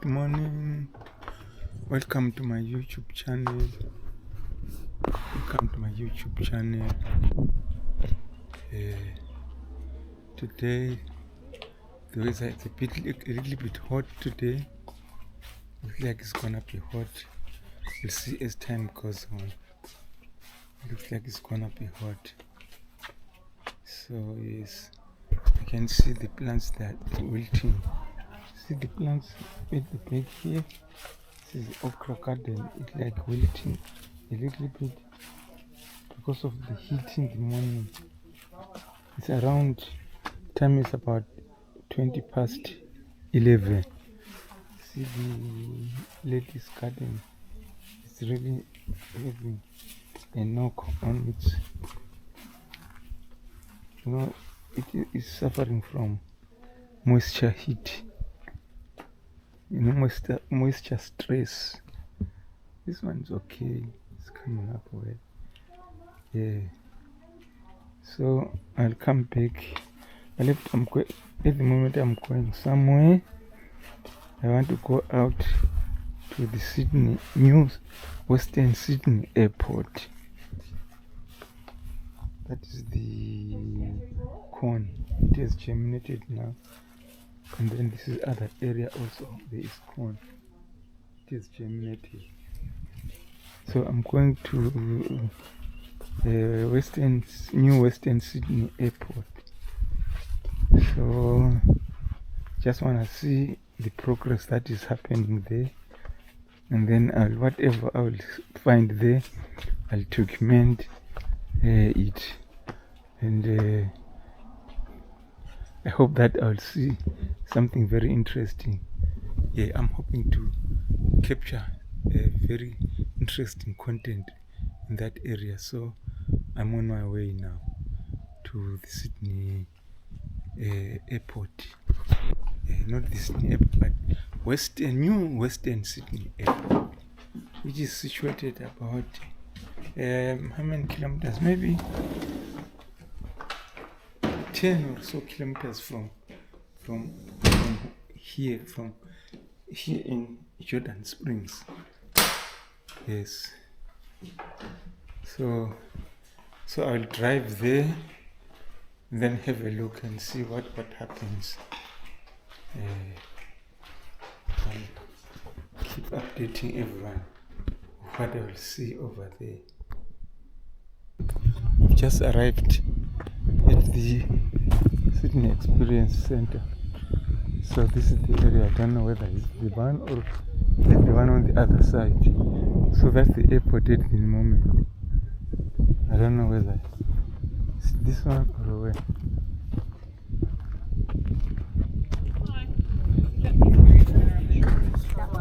morning. Welcome to my YouTube channel. Today the weather is a little bit hot today. Looks like it's gonna be hot. We'll see as time goes on. Looks like it's gonna be hot. So yes, I can see the plants that are wilting. See the plants at the back here. This is the okra garden. It's like wilting a little bit because of the heat in the morning. It's around, time is about 20 past 11. See the lady's garden. It's really having a knock on its, it is suffering from moisture heat, moisture stress. This one's okay, it's coming up well. Yeah, so I'll come back. At the moment I'm going somewhere. I want to go out to the Sydney, new Western Sydney Airport. That is the corn. It has germinated now. And then this is other area also. There is corn. It has germinated. So I'm going to new Western Sydney Airport. So just want to see the progress that is happening there, and then whatever I will find there, I'll document it, and I hope that I'll see something very interesting. Yeah, I'm hoping to capture very interesting content in that area. So I'm on my way now to the Sydney Airport. Not the Sydney Airport, but new Western Sydney Airport, which is situated about how many kilometers? Maybe 10 or so kilometers from here in Jordan Springs. Yes. So I'll drive there and then have a look and see what happens. I'll keep updating everyone what I will see over there. We've just arrived at the Sydney Experience Center. So this is the area. I don't know whether it's the one or the one on the other side. So that's the airport at the moment. I don't know whether it's this one or where.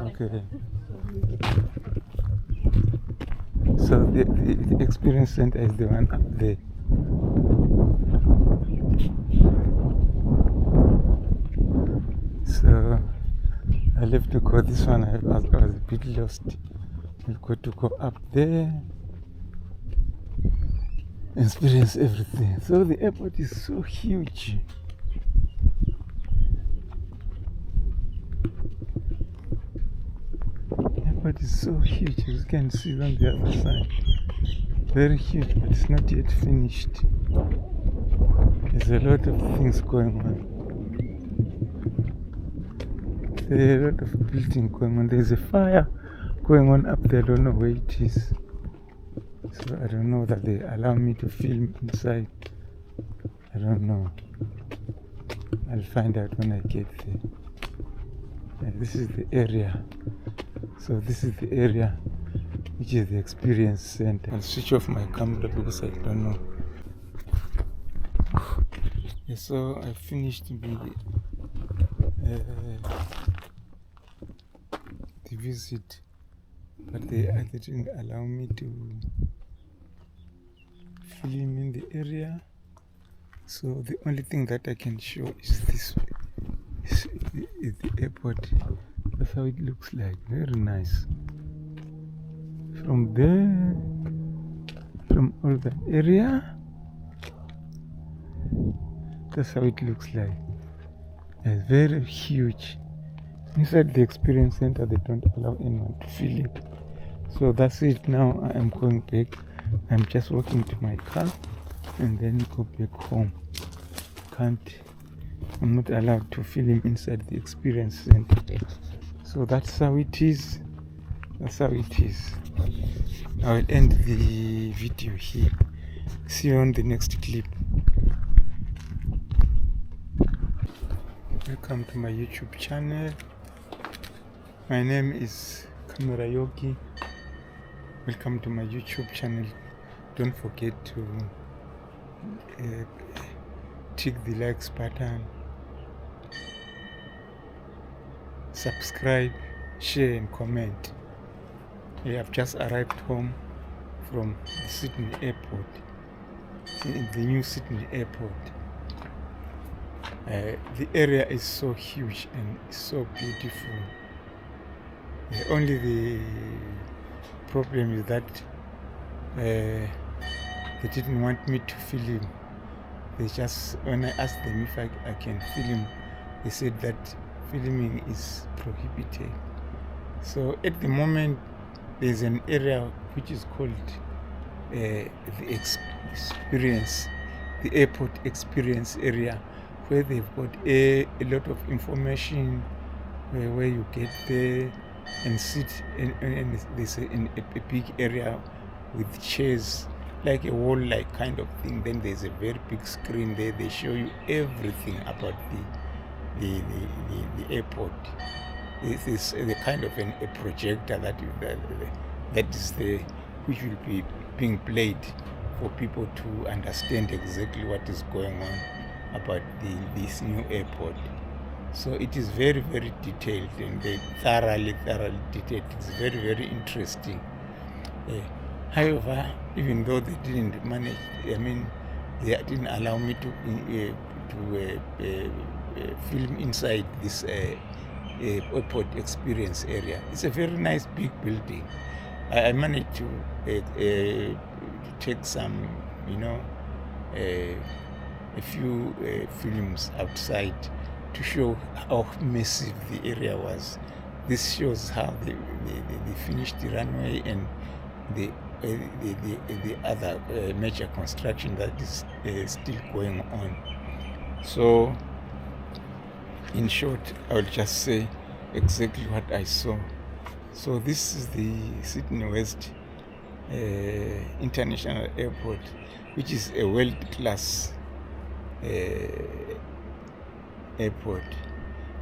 Okay. So the experience center is the one up there. So I'll have to go this one. I was a bit lost. I've got to go up there, experience everything. So the airport is so huge. But it's so huge, as you can see on the other side. Very huge, but it's not yet finished. There's a lot of things going on. There's a lot of building going on. There's a fire going on up there. I don't know where it is. So I don't know that they allow me to film inside. I don't know. I'll find out when I get there. And this is the area. So this is the area which is the experience center. I'll switch off my camera because I don't know. Yeah, so I finished the visit, but they didn't allow me to film in the area. So the only thing that I can show is this is the airport. That's how it looks like. Very nice. From there, from all that area, that's how it looks like. It's very huge. Inside the experience center, they don't allow anyone to fill it. So that's it. Now I am going back. I'm just walking to my car and then go back home. I'm not allowed to film inside the experience center. So that's how it is. I will end the video here. See you on the next clip. Welcome to my YouTube channel. My name is Camera Yogi. Welcome to my YouTube channel. Don't forget to tick the likes button, subscribe, share and comment. I have just arrived home from the Sydney airport, the new Sydney airport. The area is so huge and so beautiful. Only the problem is that they didn't want me to film. They just, when I asked them if I can film, they said that filming is prohibited. So at the moment, there's an area which is called the airport experience area, where they've got a lot of information where you get there and sit, and there's a big area with chairs, like a wall-like kind of thing. Then there's a very big screen there. They show you everything about the airport. This is the kind of a projector that is which will be being played for people to understand exactly what is going on about this new airport. So it is very, very detailed and thoroughly detailed. It's very, very interesting. However, even though they didn't manage, they didn't allow me to film inside this airport experience area. It's a very nice big building. I managed to take some, a few films outside to show how massive the area was. This shows how they finished the runway and the other major construction that is still going on. So, in short, I will just say exactly what I saw. So this is the Sydney West International Airport, which is a world-class airport,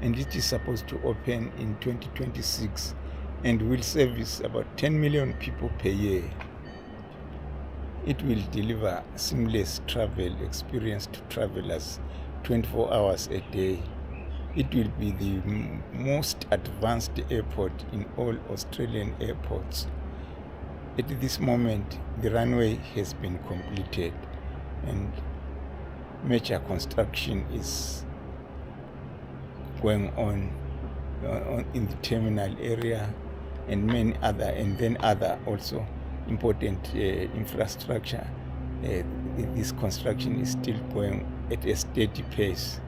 and it is supposed to open in 2026 and will service about 10 million people per year. It will deliver seamless travel experience to travelers 24 hours a day. It will be the most advanced airport in all Australian airports. At this moment, the runway has been completed and major construction is going on in the terminal area and many other, and then other also important infrastructure. This construction is still going at a steady pace.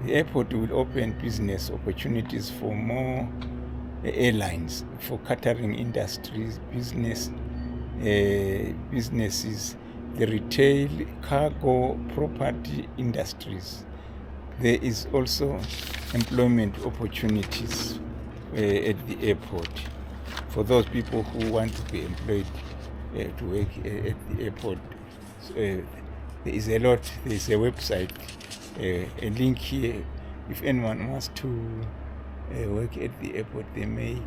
The airport will open business opportunities for more airlines, for catering industries, businesses, the retail, cargo, property industries. There is also employment opportunities at the airport for those people who want to be employed to work at the airport. There is a lot. There is a website, a link here. If anyone wants to work at the airport, they may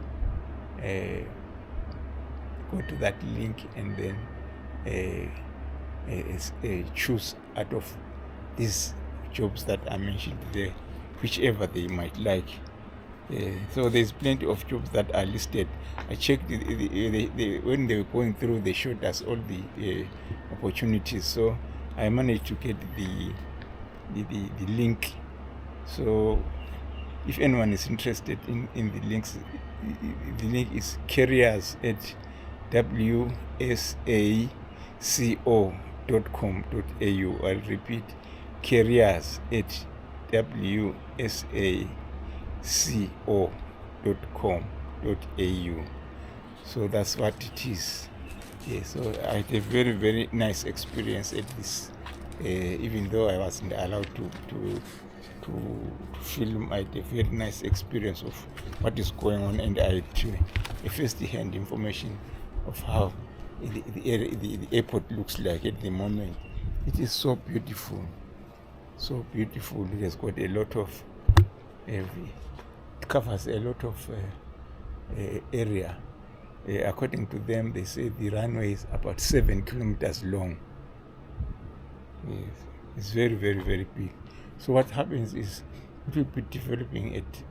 go to that link and then choose out of these jobs that are mentioned there, whichever they might like. So there's plenty of jobs that are listed. I checked when they were going through, they showed us all the opportunities. So I managed to get the link. So if anyone is interested in the links, the link is careers@wsaco.com.au. I'll repeat, careers@wsaco.com.au. So that's what it is. Yeah, so I had a very, very nice experience at this. Even though I wasn't allowed to film, I had a very nice experience of what is going on, and I had a first-hand information of how the airport looks like at the moment. It is so beautiful, so beautiful. It has got a lot of, it covers a lot of area. According to them, they say the runway is about 7 kilometers long. Yes, it's very, very, very big. So what happens is it will be developing at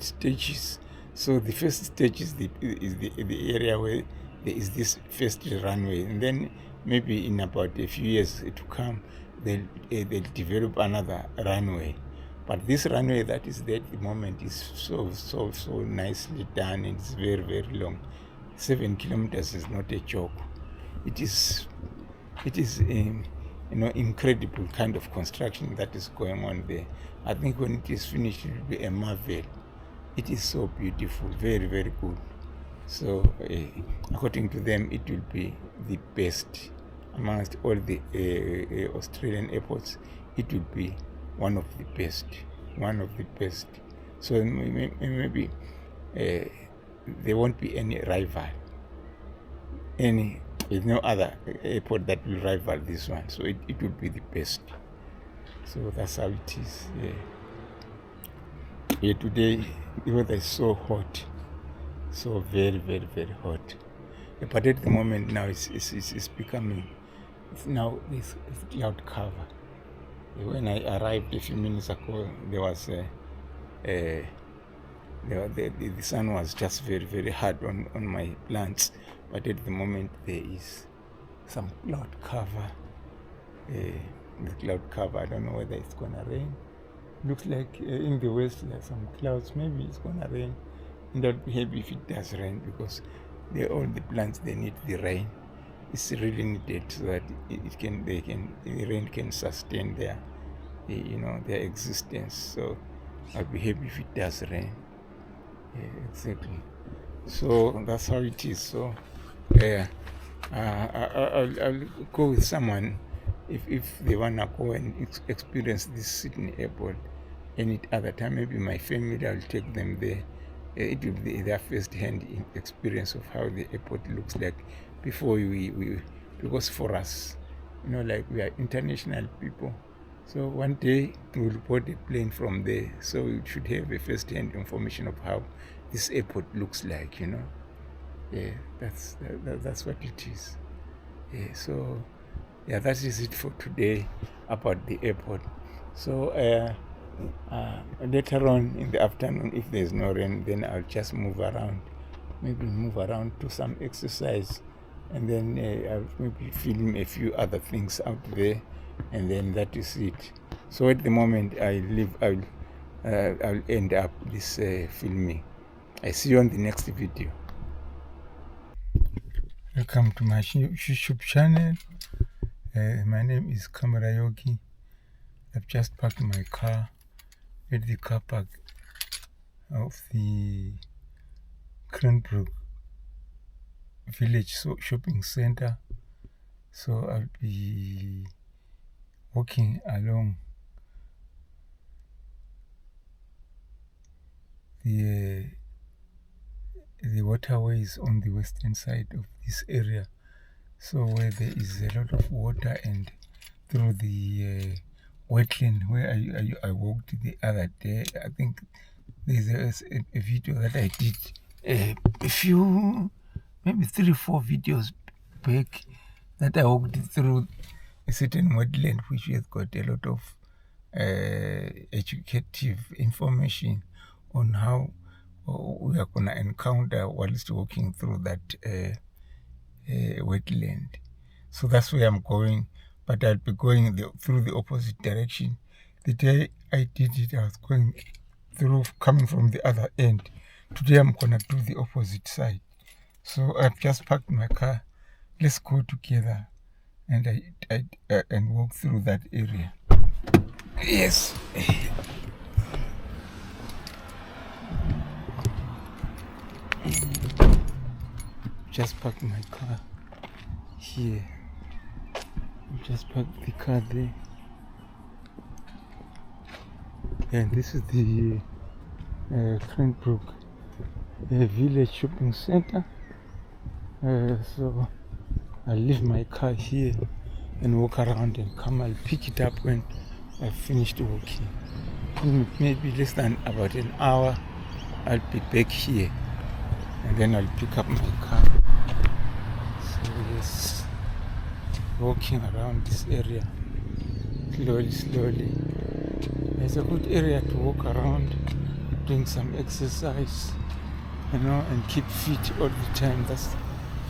stages. So the first stage is the area where there is this first runway, and then maybe in about a few years to come, they'll develop another runway. But this runway that is there at the moment is so nicely done, and it's very, very long. 7 kilometers is not a joke. It is incredible kind of construction that is going on there. I think when it is finished, it will be a marvel. It is so beautiful, very, very good. So according to them, it will be the best amongst all the Australian airports. It will be one of the best. So maybe there won't be any rival. There's no other airport that will rival this one. So it will be the best. So that's how it is. Yeah, today the weather is so hot, so very, very, very hot. But at the moment now it's becoming. Now this cloud cover. When I arrived a few minutes ago, there was the sun was just very, very hard on my plants. But at the moment there is some cloud cover. The cloud cover, I don't know whether it's gonna rain. Looks like in the west there are some clouds. Maybe it's gonna rain, and I'll be happy if it does rain, because all the plants, they need the rain. It's really needed so that the rain can sustain their existence. So I'll be happy if it does rain. Yeah, exactly. So that's how it is. So I'll go with someone if they wanna go and experience this Sydney airport any other time. Maybe my family, I'll take them there. It will be their first-hand experience of how the airport looks like before because for us, like we are international people. So one day we'll board a plane from there. So we should have a first-hand information of how this airport looks like. Yeah, that's what it is. Yeah, so yeah, that is it for today about the airport. So later on in the afternoon, if there's no rain, then I'll just move around, do some exercise, and then I'll maybe film a few other things out there, and then that is it. So at the moment I'll end up this filming. I see you on the next video. Welcome to my YouTube channel. My name is Camera Yogi. I've just parked my car at the car park of the Cranbrook Village Shopping Center. So I'll be walking along the waterways on the western side of this area. So where there is a lot of water, and through the wetland where I walked the other day. I think there's a video that I did a few, maybe 3-4 videos back, that I walked through a certain wetland which has got a lot of educative information on how we are going to encounter whilst walking through that wetland. So that's where I'm going, but I'll be going through the opposite direction. The day I did it, I was coming from the other end. Today I'm gonna do the opposite side. So I've just parked my car. Let's go together and walk through that area. Yes. just parked my car here. I just parked the car there. And this is the Cranbrook Village Shopping Center. So I'll leave my car here and walk around and come. I'll pick it up when I've finished walking. Maybe less than about an hour I'll be back here, and then I'll pick up my car. So yes, walking around this area slowly. It's a good area to walk around, doing some exercise, and keep fit all the time. That's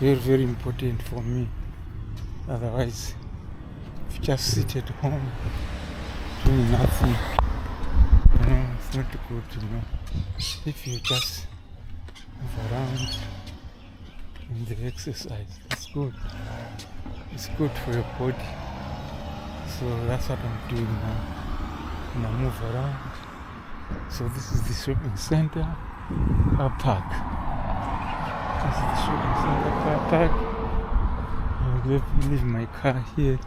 very, very important for me. Otherwise, if you just sit at home doing nothing, it's not good, If you just move around and the exercise, that's good. It's good for your body. So that's what I'm doing now. And I move around. So this is the shopping center car park. This is the shopping center car park. I'll leave my car here.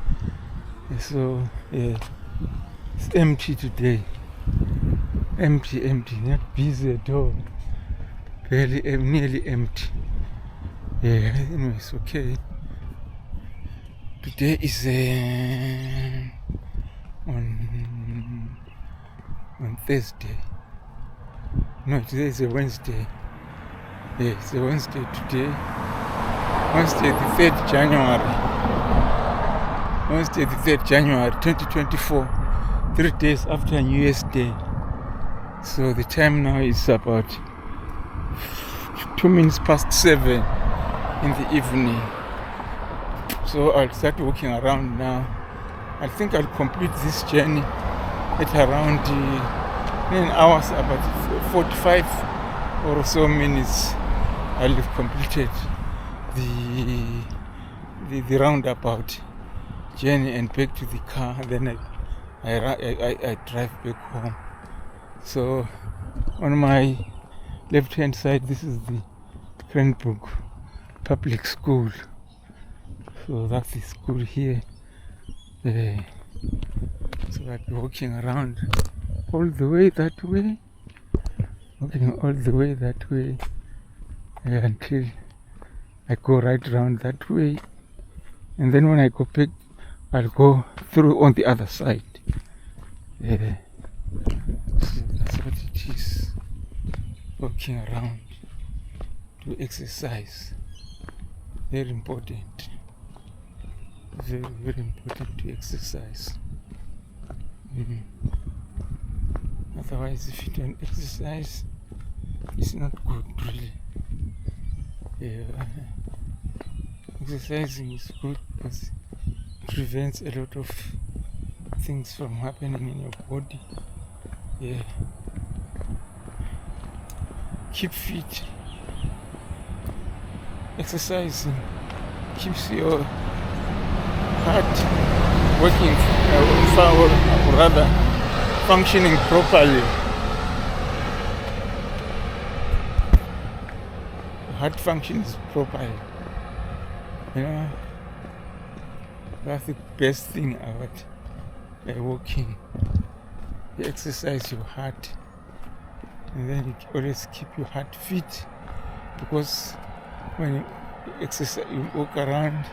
So it's empty today. Empty, not busy at all. Nearly empty. Anyway, it's okay. Today is on Thursday. No, today is a Wednesday. It's a Wednesday today. Wednesday the 3rd January. Wednesday the 3rd January 2024. 3 days after New Year's Day. So the time now is about 2 minutes past 7 in the evening. So I'll start walking around now. I think I'll complete this journey at around 9 hours, about 45 or so minutes. I'll have completed the roundabout journey and back to the car. Then I drive back home. So on my left hand side, this is the Cranbrook Public School. So that's the school here. So I'll be walking around all the way that way. Until I go right around that way. And then when I go back, I'll go through on the other side. So that's what it is. Walking around to exercise. Very important. Very, very important to exercise. Otherwise, if you don't exercise, it's not good, really. Exercising is good because it prevents a lot of things from happening in your body. Keep fit. Exercising keeps your heart working, or rather functioning properly. Heart functions properly. That's the best thing about walking. You exercise your heart, and then you always keep your heart fit, because when you exercise, you walk around,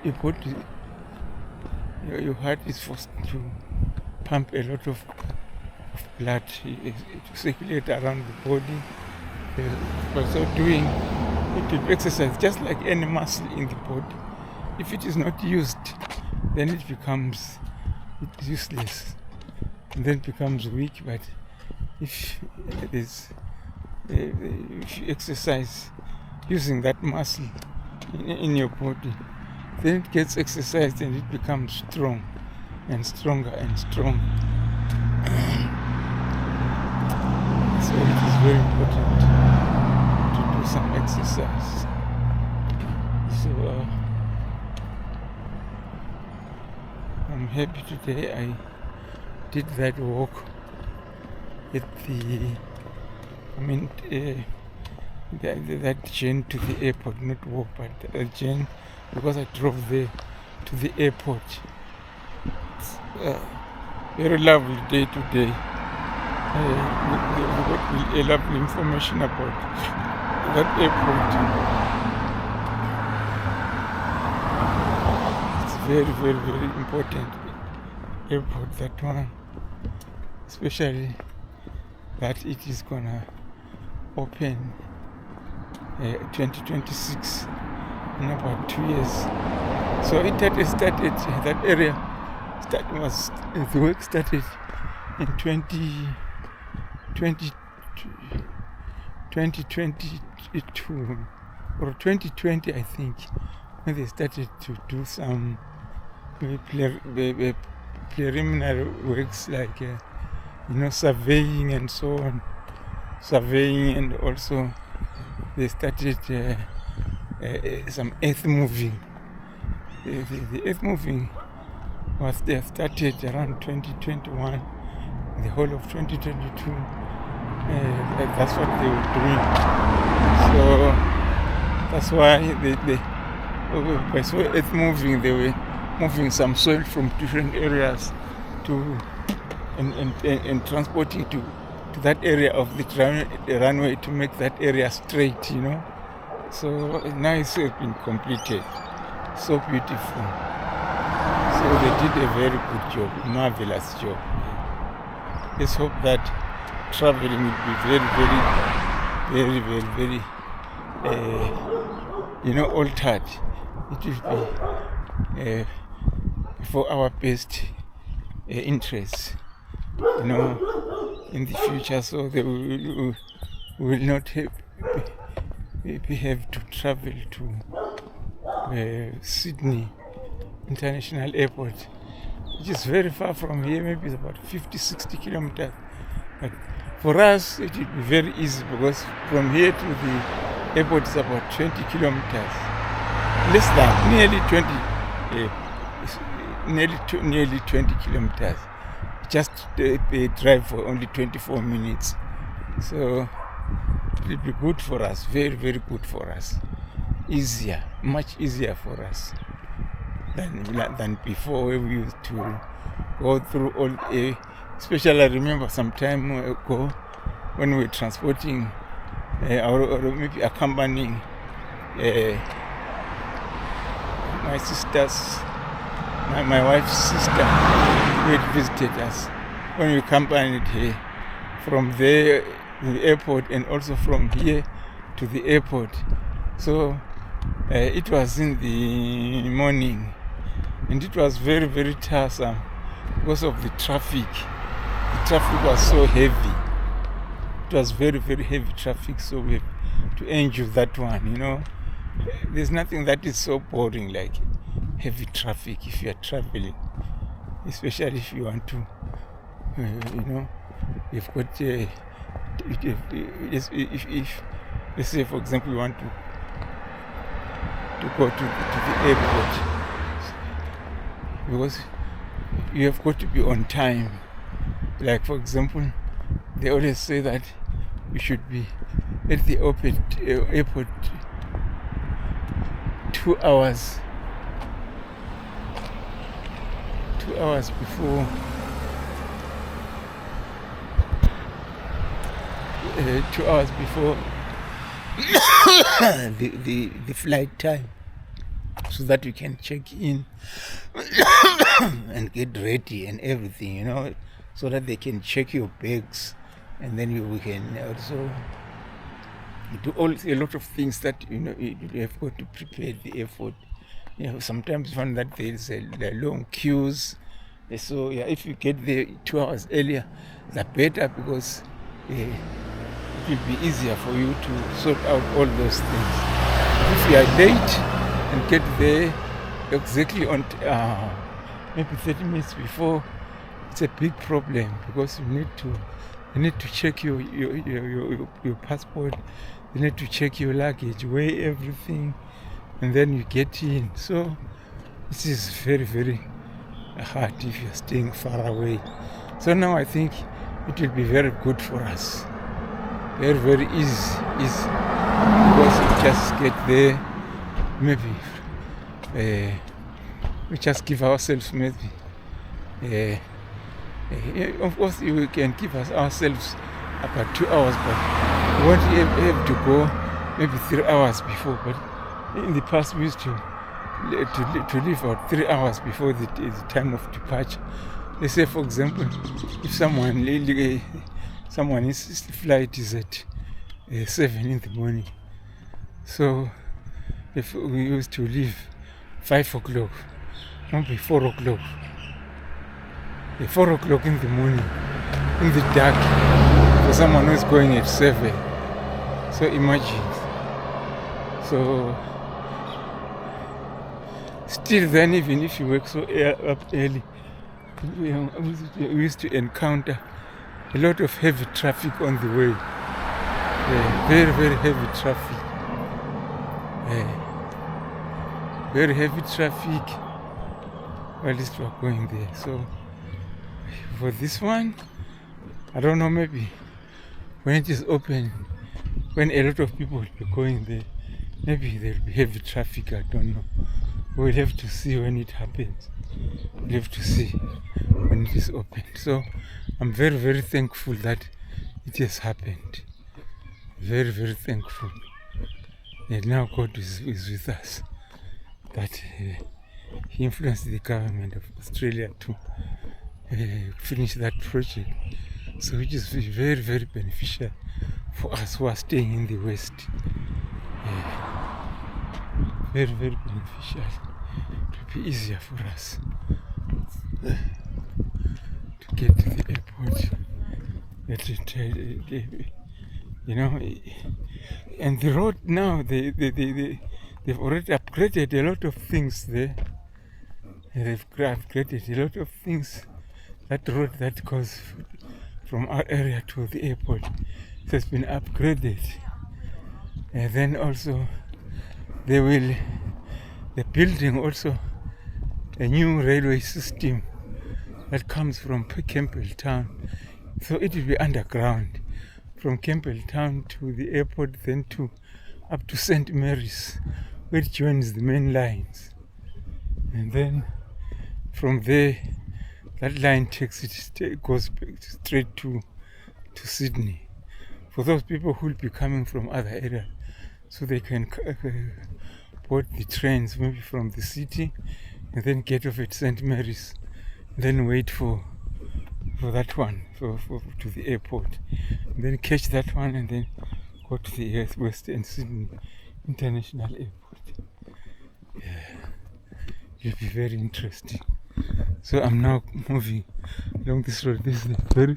your body, your heart is forced to pump a lot of blood to circulate around the body. By so doing, it will exercise just like any muscle in the body. If it is not used, then it becomes useless, and then becomes weak. But if you exercise using that muscle in your body, then it gets exercised and it becomes strong and stronger and stronger. So it is very important to do some exercise. So I'm happy today I did that walk at that journey to the airport, not walk, but that journey, because I drove there to the airport. It's very lovely day today. We got a lovely information about that airport. It's very, very, very important airport, that one. Especially that it is gonna open 2026 in about 2 years. So it had started, that area the work started in 2022 or 2020, I think, when they started to do some preliminary works like surveying and so on. Surveying, and also they started some earth moving. The earth moving was they started around 2021, the whole of 2022. That's what they were doing. So that's why by earth moving, they were moving some soil from different areas and transporting to that area of the runway to make that area straight, So now it's been completed. So beautiful. So they did a very good job, marvelous job. Let's hope that traveling will be very, very, very, very, altered. It will be for our best interests, in the future, so they will not have to travel to Sydney International Airport, which is very far from here. Maybe it's about 50-60 kilometers. But for us, it will be very easy, because from here to the airport is about 20 kilometers. Less than, nearly 20 kilometers. Just a drive for only 24 minutes. So it will be good for us, very, very good for us. Easier, much easier for us than before, where we used to go through all especially I remember some time ago when we were transporting or maybe accompanying my sister's, my wife's sister, who had visited us, when we accompanied her from there to the airport and also from here to the airport. So it was in the morning, and it was very, very tiresome because of the traffic. The traffic was so heavy. It was very, very heavy traffic, so we had to endure that one, There's nothing that is so boring like heavy traffic if you are traveling, especially if you want to, you've got, if let's say, for example, you want to go to the airport, because you have got to be on time. Like, for example, they always say that you should be at the airport 2 hours. 2 hours before the flight time, so that you can check in and get ready and everything, so that they can check your bags, and then we can also do a lot of things that you have got to prepare the airport. Sometimes you find that there's long queues. So if you get there 2 hours earlier, the better, because it will be easier for you to sort out all those things. If you are late and get there exactly on maybe 30 minutes before, it's a big problem, because you need to check your passport, you need to check your luggage, weigh everything, and then you get in. So this is very, very hard if you're staying far away. So now I think it will be very good for us. Very, very easy. because we just get there, maybe we just give ourselves maybe of course we can give ourselves about 2 hours, but we won't have to go maybe 3 hours before. But in the past we used to leave about 3 hours before the time of departure. Let's say, for example, if someone's flight is at 7 in the morning, so if we used to leave 5 o'clock, maybe 4 o'clock, 4 o'clock in the morning, in the dark, for someone who's going at 7. So imagine. So still then, even if you wake so up early, we used to encounter a lot of heavy traffic on the way. Very, very heavy traffic. Very heavy traffic while we were going there. So for this one, I don't know, maybe when it is open, when a lot of people will be going there, maybe there will be heavy traffic, I don't know. We'll have to see when it happens. We'll have to see when it is open. So I'm very, very thankful that it has happened. Very, very thankful. And now God is with us. That He influenced the government of Australia to finish that project. So which is very, very beneficial for us who are staying in the West. Very, very beneficial. It will be easier for us to get to the airport. You know, and the road now, they've already upgraded a lot of things there. They've upgraded a lot of things. That road that goes from our area to the airport has been upgraded. And then also they're building also a new railway system that comes from Campbelltown. So it will be underground from Campbelltown to the airport, then up to St. Mary's, where it joins the main lines. And then from there, that line goes straight to Sydney. For those people who will be coming from other areas, so they can board the trains maybe from the city and then get off at St. Mary's, and then wait for that one to the airport, and then catch that one and then go to the Western Sydney International Airport. It'll be very interesting. So I'm now moving along this road. There's a very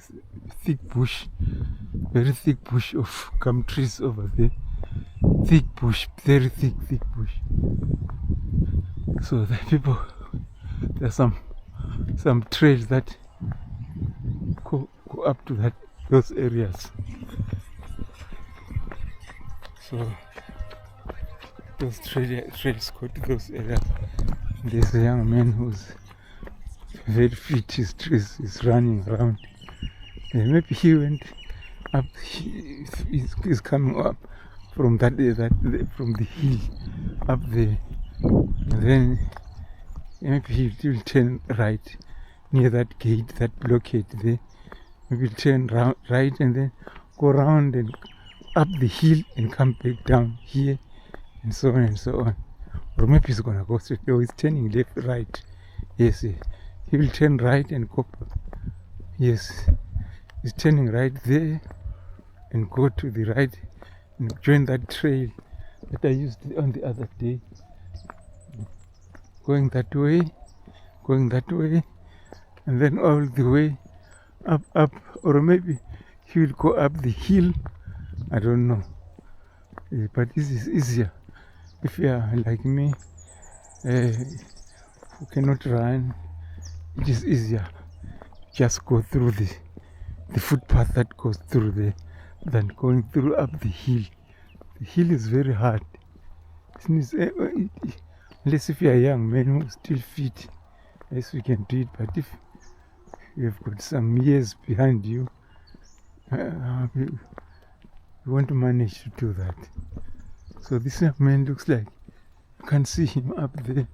thick bush of gum trees over there. Thick bush, very thick bush. So the people, there's some trails that go up to those areas. So those trails go to those areas. There's a young man who's very fit, he's running around. Maybe he went up, he's coming up from from the hill up there. And then maybe he will turn right near that gate, that blockade there. Maybe he'll turn right and then go around and up the hill and come back down here, and so on and so on. Or maybe he's gonna go straight. Oh, he's turning left, right. Yes, he will turn right and go. Yes, he's turning right there and go to the right and join that trail that I used on the other day. Going that way, and then all the way up, or maybe he will go up the hill. I don't know. But this is easier if you are like me, who cannot run. It is easier. Just go through the footpath that goes through there than going through up the hill. The hill is very hard. Unless if you are a young man who is still fit, yes, we can do it. But if you have got some years behind you, you won't manage to do that. So this young man looks like you can't see him up there.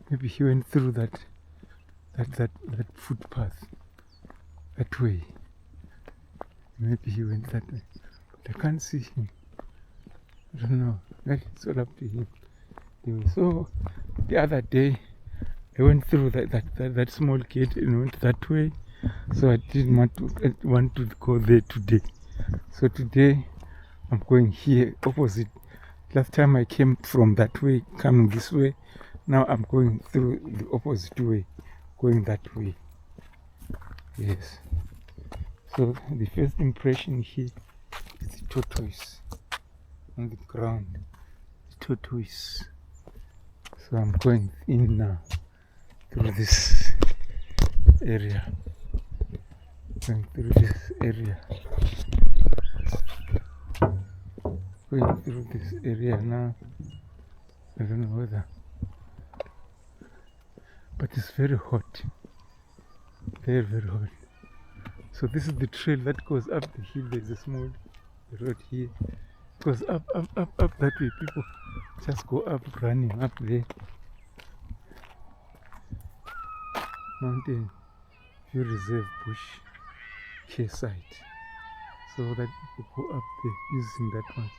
Maybe he went through that footpath that way. Maybe he went that way, but I can't see him. I don't know. It's all up to him. Anyway, so the other day I went through that small gate and went that way. So I didn't want to go there today. So today I'm going here opposite. Last time I came from that way, coming this way. Now I'm going through the opposite way, going that way. Yes. So the first impression here is the tortoise on the ground. The tortoise. So I'm going in now through this area. Going through this area. Going through this area now. I don't know whether, but it's very hot. Very, very hot. So this is the trail that goes up the hill. There's a small road here. It goes up that way. People just go up, running up there. Mountain View Reserve Bush Care Site. So that people go up there using that one.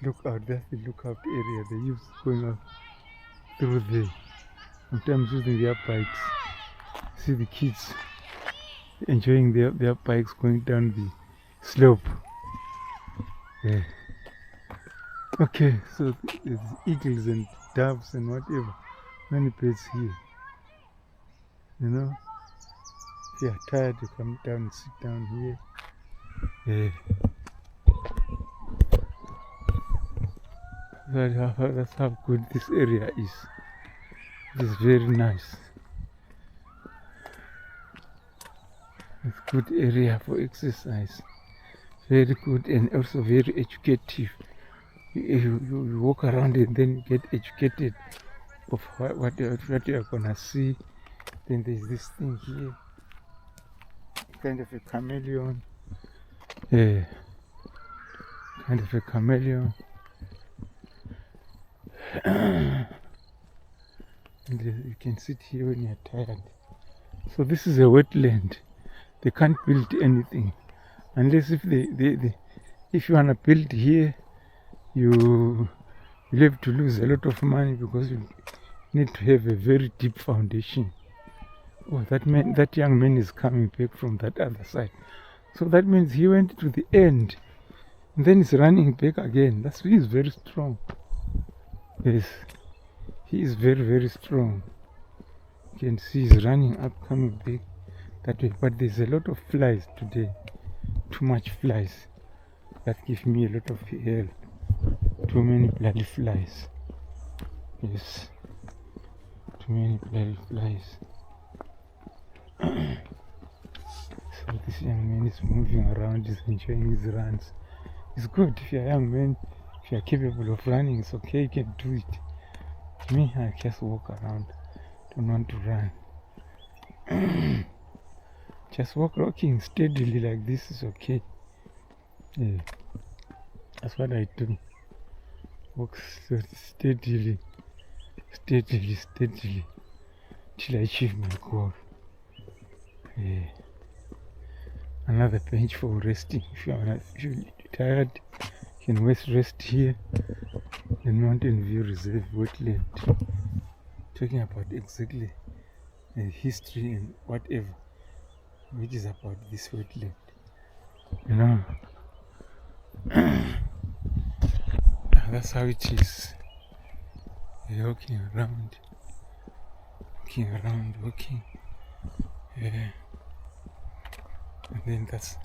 Look out, that's the lookout area they use going up through there. Sometimes using their bikes. See the kids enjoying their bikes going down the slope. Yeah. Okay, so there's eagles and doves and whatever. Many birds here. You know, if you're tired, you come down and sit down here. Yeah. That's how good this area is. It is very nice. It's a good area for exercise. Very good and also very educative. You walk around and then you get educated of what you are gonna see. Then there's this thing here, kind of a chameleon. Yeah, kind of a chameleon. And you can sit here when you're tired. So this is a wetland. They can't build anything unless if if you wanna build here, you have to lose a lot of money because you need to have a very deep foundation. Oh, that young man is coming back from that other side. So that means he went to the end and then he's running back again. He is very strong. Yes, he is very, very strong. You can see he's running up, coming back that way. But there's a lot of flies today. Too much flies. That gives me a lot of hell. Too many bloody flies. Yes. Too many bloody flies. So this young man is moving around, he's enjoying his runs. It's good if you're a young man, if you're capable of running, it's okay, you can do it. Me, I just walk around, don't want to run. Just walking steadily like this is okay. Yeah. That's what I do. Walk steadily, till I achieve my goal. Yeah. Another bench for resting. If you're tired, you can rest here in Mountain View Reserve Wetland. Talking about exactly the history and whatever, which is about this wetland. You know, that's how it is. You're walking around. Yeah. And then that's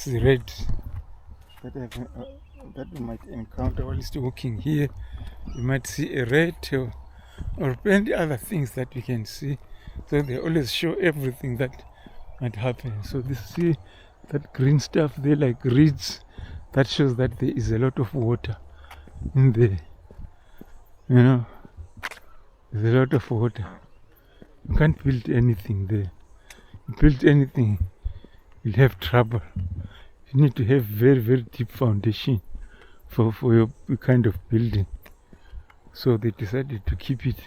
the red that we might encounter while still walking here. You might see a red or plenty other things that we can see. So they always show everything that might happen. So see that green stuff there, like reeds, that shows that there is a lot of water in there. You know, there's a lot of water. You can't build anything there. You build anything, you'll have trouble. You need to have very, very deep foundation for your kind of building. So they decided to keep it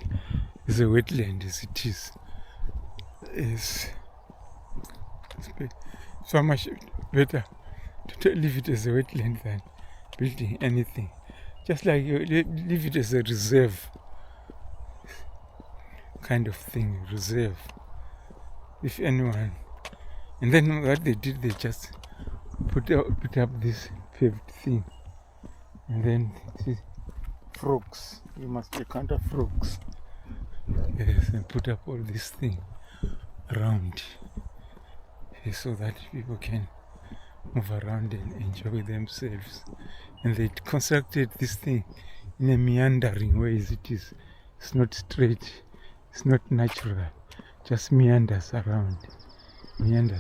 as a wetland as it is. It's so much better to leave it as a wetland than building anything. Just like you leave it as a reserve kind of thing, reserve. If anyone, and then what they did, they just put up this paved thing, and then see, frogs. You must encounter frogs. Yes, and put up all this thing around, so that people can move around and enjoy themselves. And they constructed this thing in a meandering way as it is. It's not straight, it's not natural, just meanders around. You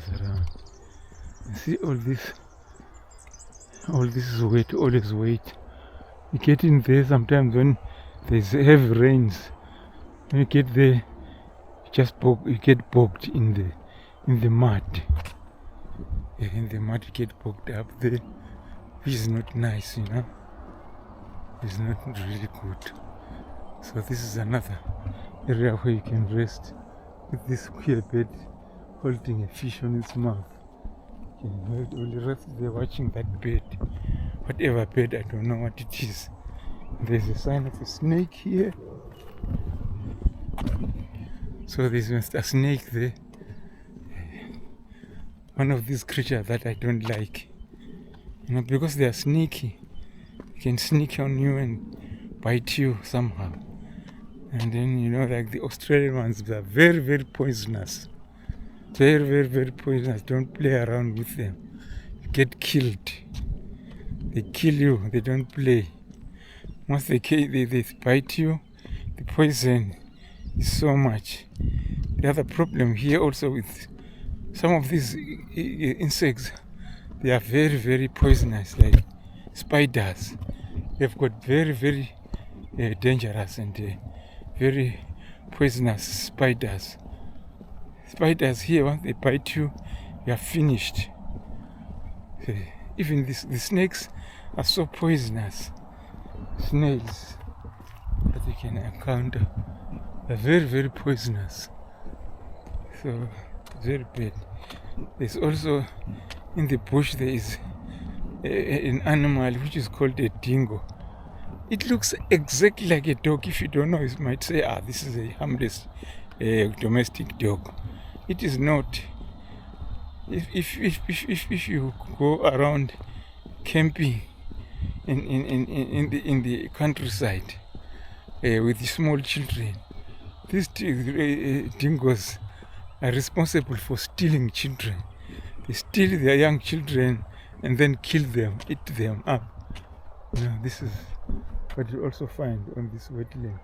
see all this is wet, always wet. You get in there sometimes when there's heavy rains. When you get there, you get bogged in the mud. Yeah, in the mud you get bogged up there, which is not nice, you know. It's not really good. So this is another area where you can rest with this queer bird holding a fish on its mouth. You can only rest there watching that bird. Whatever bird, I don't know what it is. There's a sign of a snake here. So there's a snake there. One of these creatures that I don't like. You know, because they are sneaky. They can sneak on you and bite you somehow. And then, you know, like the Australian ones, they are very, very poisonous. Very, very, very poisonous. Don't play around with them. You get killed. They kill you. They don't play. Once they bite you, the poison is so much. The other problem here also with some of these insects, they are very, very poisonous, like spiders. They've got very, very dangerous and very poisonous spiders. Spiders here, once they bite you, you are finished. Even the snakes are so poisonous. Snails that you can encounter are very, very poisonous. So, very bad. There's also, in the bush, there is an animal which is called a dingo. It looks exactly like a dog. If you don't know, you might say, this is a harmless domestic dog. It is not. If you go around camping in the countryside with small children, these dingoes are responsible for stealing children. They steal their young children and then kill them, eat them up. You know, this is what you also find on this wetland.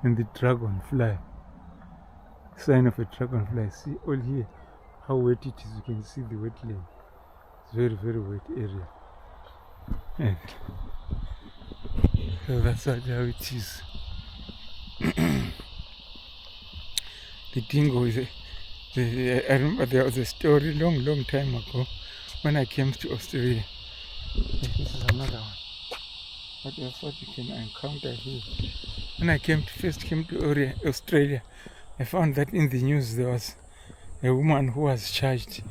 And the dragonfly, sign of a dragonfly. See all here how wet it is. You can see the wetland. It's very, very wet area. And so that's how it is. The dingo is I remember there was a story long time ago when I came to Australia. This is another one. What else what you can encounter here? When I first came to Australia, I found that in the news there was a woman who was charged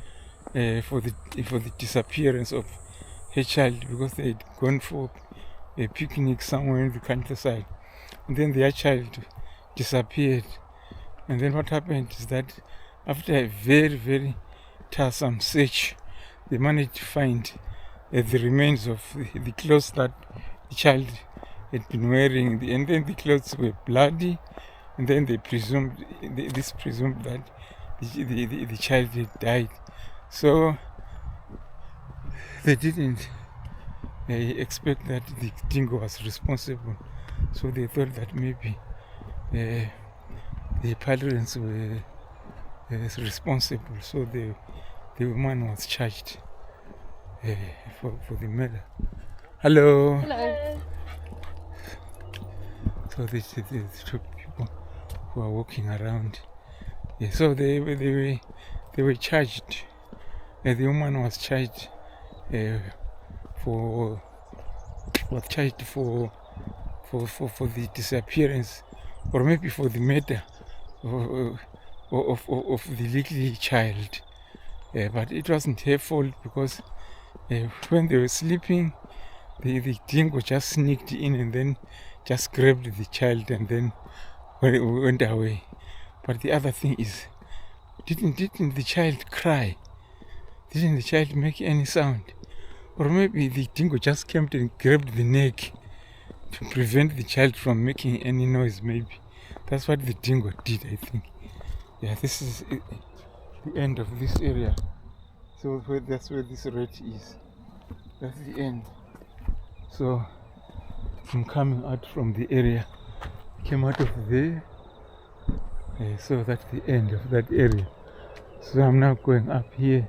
for the disappearance of her child because they had gone for a picnic somewhere in the countryside, and then their child disappeared. And then what happened is that after a very, very tiresome search, they managed to find the remains of the clothes that the child had been wearing, and then the clothes were bloody, and then they presumed that the child had died. So they didn't expect that the dingo was responsible. So they thought that maybe the parents were responsible. So the woman was charged for the murder. Hello. Hello. So there's two people who are walking around. Yeah, so they were charged. The woman was charged for was charged for the disappearance, or maybe for the murder of the little child. But it wasn't her fault, because when they were sleeping, the dingo just sneaked in and then just grabbed the child and then went away. But the other thing is, didn't the child cry? Didn't the child make any sound? Or maybe the dingo just came and grabbed the neck to prevent the child from making any noise, maybe. That's what the dingo did, I think. Yeah, this is the end of this area. So that's where this red is. That's the end. So I'm coming out from the area. Came out of there. So that's the end of that area. So I'm now going up here.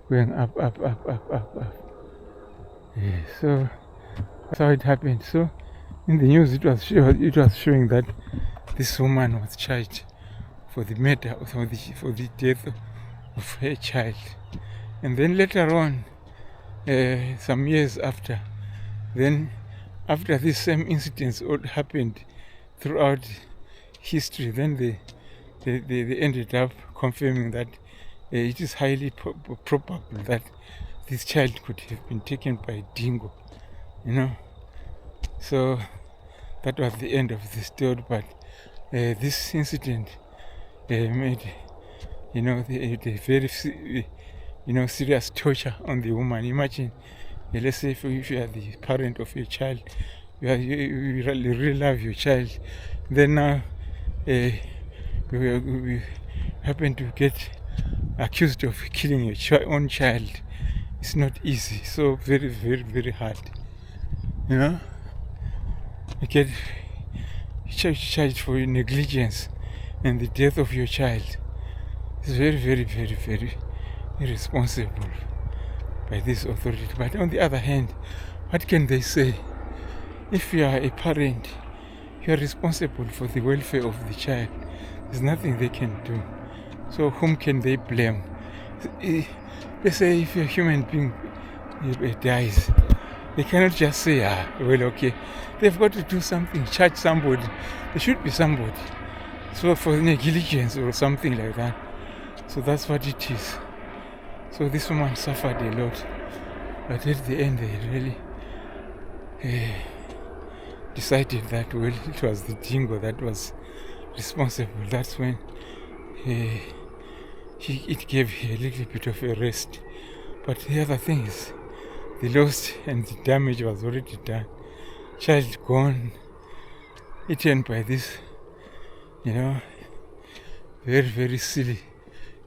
Going up. So that's how it happened. So in the news it was showing that this woman was charged for the murder, for the death of her child. And then later on, some years after, then after this same incidents all happened throughout history, then they ended up confirming that it is highly probable that this child could have been taken by a dingo, So that was the end of the story. But this incident made, the very, serious torture on the woman. Imagine, let's say if you are the parent of your child, you really love your child, then now we happen to get accused of killing your own child. It's not easy. So very, very, very hard. You get charged for negligence and the death of your child. It's very, very, very, very irresponsible by this authority. But on the other hand, what can they say? If you are a parent, you are responsible for the welfare of the child. There's nothing they can do. So whom can they blame? Let's say if a human being dies, they cannot just say, well, okay. They've got to do something, charge somebody. There should be somebody. So for negligence or something like that. So that's what it is. So this woman suffered a lot. But at the end, they really decided that, well, it was the dingo that was responsible. That's when it gave her a little bit of a rest. But the other thing is, the loss and the damage was already done. Child gone, eaten by this, very, very silly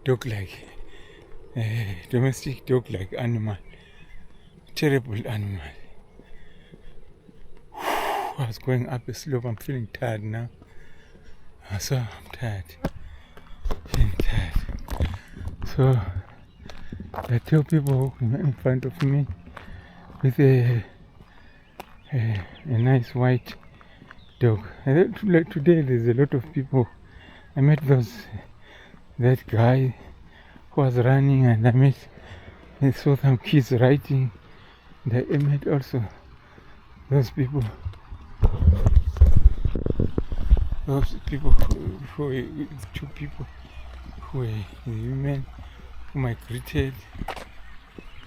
dog-like, domestic dog-like animal. Terrible animal. I was going up a slope. I'm feeling tired now. So I'm tired. Feeling tired. So there are two people walking in front of me with a nice white dog. Today there's a lot of people. I met that guy who was running, and I saw some kids riding. And I met also those people two people who were the women whom I greeted,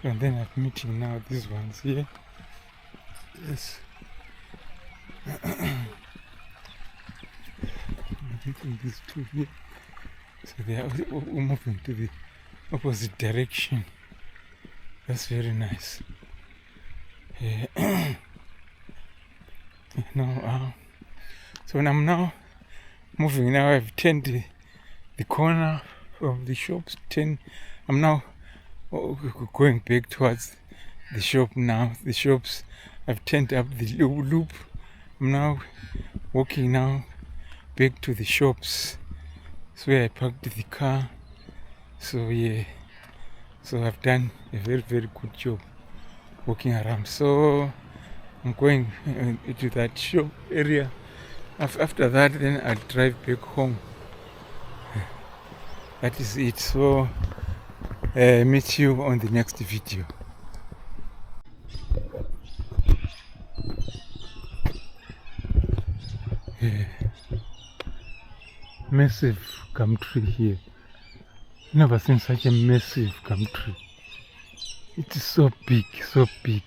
and then I'm meeting now these ones here. Yes. I'm meeting these two here. So they are moving to the opposite direction. That's very nice. So when I'm now moving, now I've turned the corner of the shops. I'm now going back towards the shop now. The shops, I've turned up the loop. I'm now walking now back to the shops. That's where I parked the car. So yeah, so I've done a very, very good job walking around. So I'm going into that shop area. After that, then I'll drive back home. That is it. So meet you on the next video. Massive gum tree here. Never seen such a massive gum tree. It is so big, so big.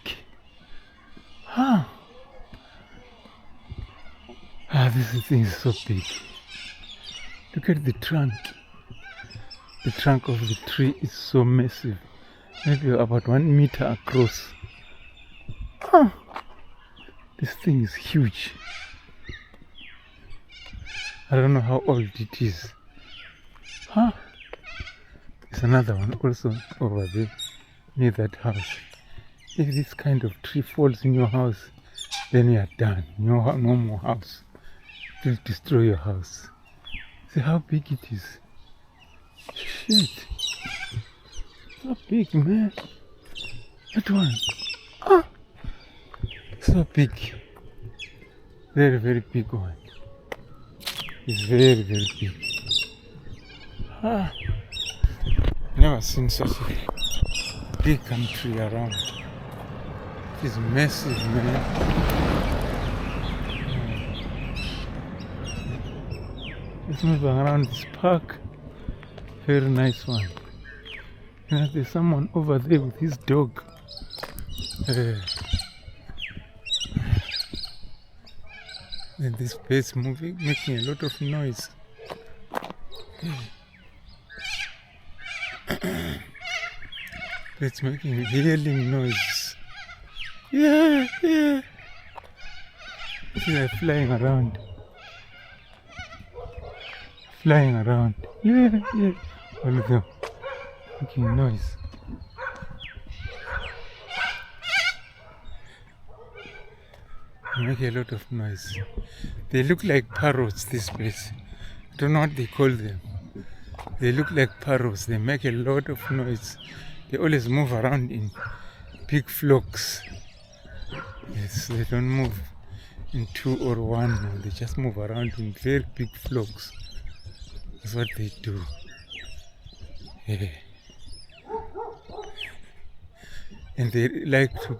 This thing is so big. Look at the trunk. The trunk of the tree is so massive. Maybe about 1 meter across. This thing is huge. I don't know how old it is. There's another one also over there near that house. If this kind of tree falls in your house, then you are done. No more house. It will destroy your house. See how big it is. Shit. So big, man. That one. So big. Very, very big one. It's very, very big. Never seen such a big gum tree around. It's massive, man. It's moving around this park. Very nice one. And there's someone over there with his dog. And this bird's moving, making a lot of noise. It's making hailing noises. Yeah. See, they're flying around. Yeah. All of them making noise. They make a lot of noise. They look like parrots, this place. I don't know what they call them. They look like parrots. They make a lot of noise. They always move around in big flocks. Yes, they don't move in two or one. No. They just move around in very big flocks. That's what they do. Yeah. And they like to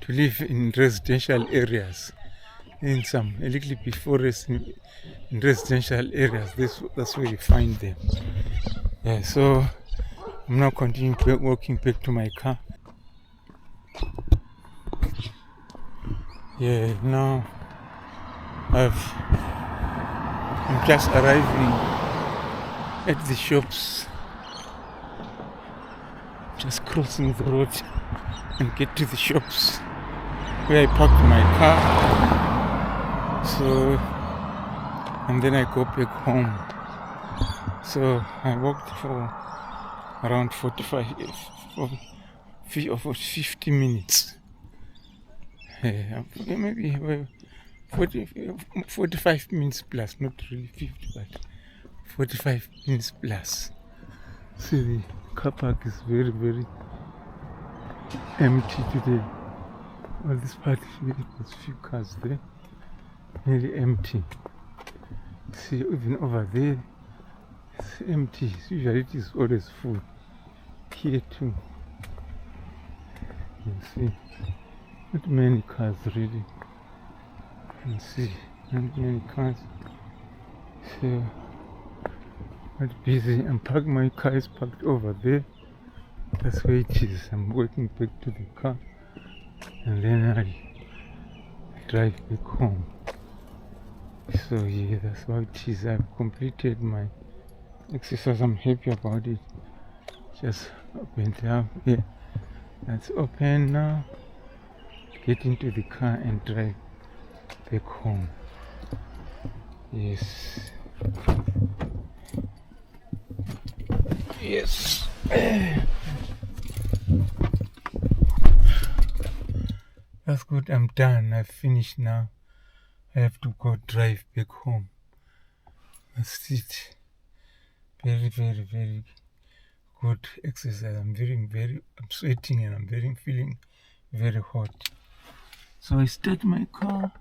live in residential areas. In a little bit forest in residential areas. That's where you find them. Yeah, so I'm now continuing walking back to my car. Yeah, now I'm just arriving at the shops. Just crossing the road and get to the shops where I parked my car. So, and then I go back home. So I walked for around 50 minutes. Maybe 45 minutes plus, not really 50, but 45 minutes plus. See, the car park is very, very empty today. Well, this part here, there's few cars there, nearly empty. See, even over there, it's empty. Usually it is always full. Here too. You can see, not many cars really. You can see, not many cars. So, not busy. My car is parked over there. That's where it is. I'm walking back to the car and then I drive back home. So yeah, that's how it is. I've completed my exercise. I'm happy about it. Just opened up. Yeah, that's open now. Get into the car and drive back home. Yes. Yes. That's good. I'm done. I've finished now. I have to go drive back home. That's it. Very, very, very good exercise. I'm sweating and I'm feeling very hot. So I start my car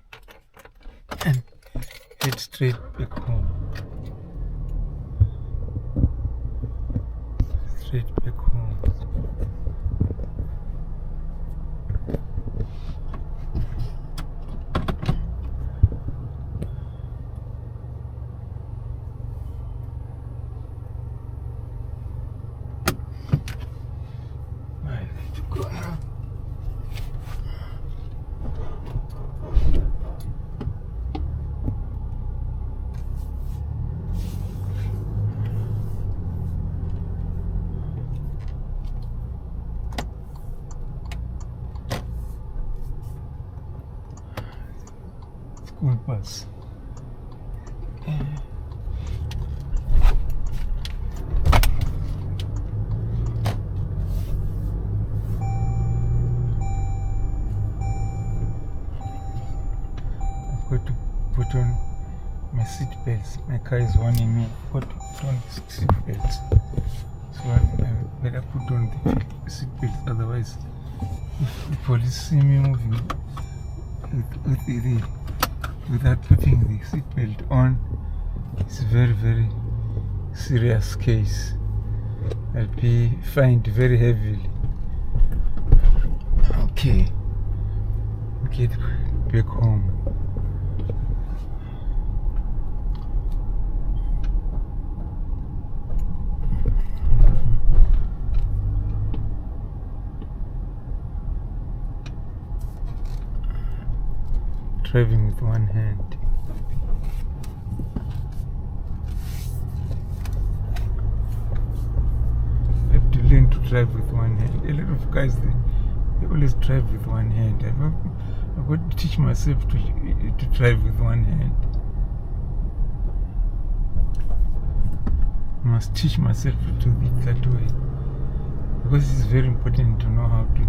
and head straight back home. Straight back home. school bus. I've got to put on my seat belts. My car is warning me. I've got to put on the seat belts. So I better put on the seat belts, otherwise if the police see me moving without putting the seatbelt on, it's a very, very serious case. I'll be fined very heavily. Okay, get back home. Driving with one hand. I have to learn to drive with one hand. A lot of guys, they always drive with one hand. I've got to teach myself to drive with one hand. I must teach myself to do it that way, because it's very important to know how to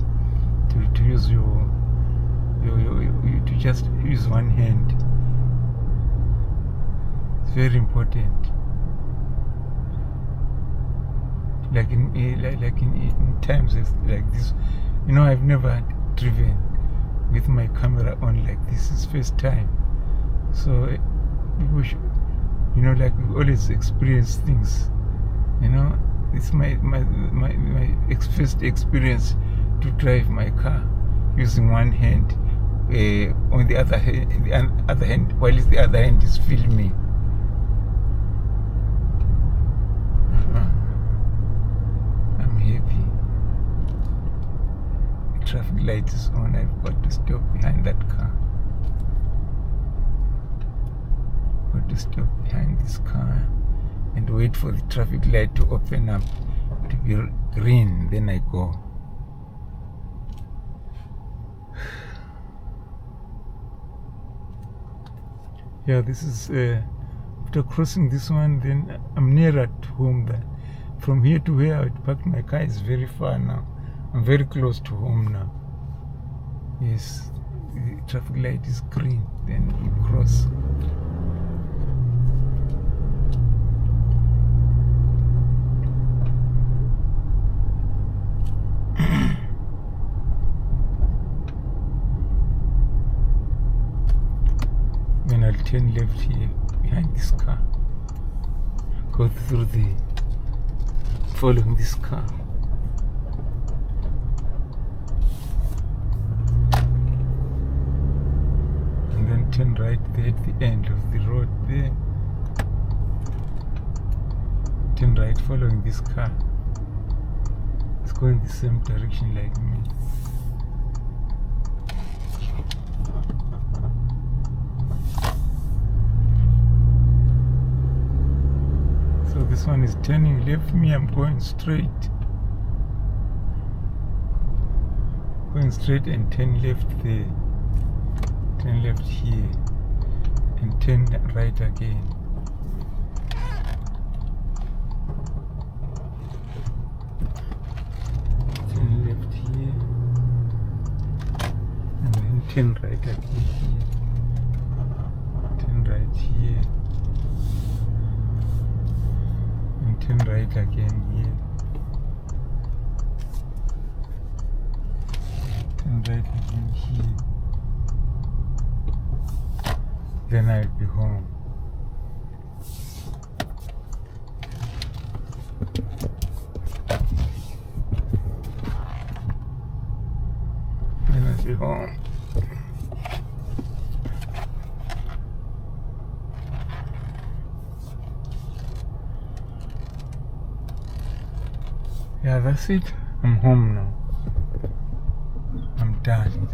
use to just use one hand. It's very important. Like in times like this, I've never driven with my camera on like this. It's first time. So people should, like we always experience things. It's my first experience to drive my car using one hand. On the other hand, while the other hand is filming. I'm happy. The traffic light is on. I've got to stop behind that car. Got to stop behind this car and wait for the traffic light to open up to be green. Then I go. Yeah, this is after crossing this one, then I'm nearer to home. From here to where I parked my car is very far now. I'm very close to home now. Yes, the traffic light is green, then you cross. Then I'll turn left here behind this car. Go through following this car. And then turn right there at the end of the road there. Turn right following this car. It's going the same direction like me. So this one is turning left, me I'm going straight. Going straight and turn left there. Turn left here. And turn right again. Turn left here. And then turn right again here. Turn right here. Turn right again here. Turn right again here. Then I'll be home. Then I'll be home. Yeah, that's it. I'm home now. I'm done.